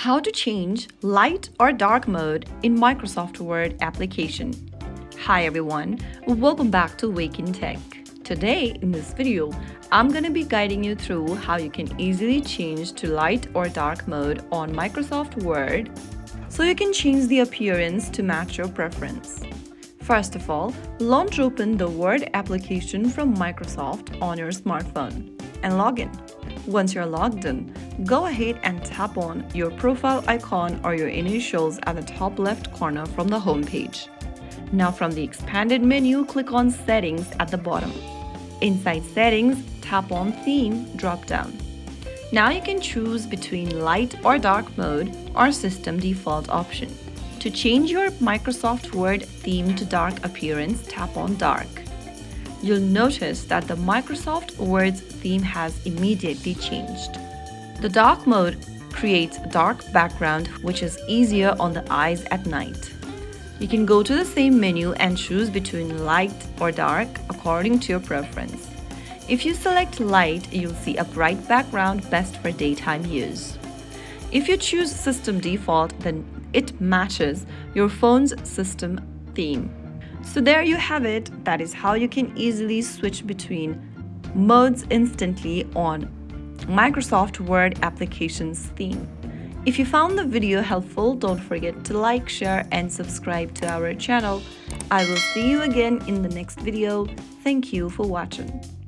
How to change light or dark mode in Microsoft Word application. Hi everyone, welcome back to Wake&Tech. Today in this video, I'm going to be guiding you through how you can easily change to light or dark mode on Microsoft Word so you can change the appearance to match your preference. First of all, launch open the Word application from Microsoft on your smartphone and log in. Once you're logged in, go ahead and tap on your profile icon or your initials at the top left corner from the home page. Now from the expanded menu, click on Settings at the bottom. Inside Settings, tap on Theme drop-down. Now you can choose between light or dark mode or system default option. To change your Microsoft Word theme to dark appearance, tap on Dark. You'll notice that the Microsoft Word's theme has immediately changed. The dark mode creates a dark background which is easier on the eyes at night. You can go to the same menu and choose between light or dark according to your preference. If you select light, you'll see a bright background best for daytime use. If you choose system default, then it matches your phone's system theme. So there you have it. That is how you can easily switch between modes instantly on Microsoft Word application's theme. If you found the video helpful, don't forget to like, share, and subscribe to our channel. I will see you again in the next video. Thank you for watching.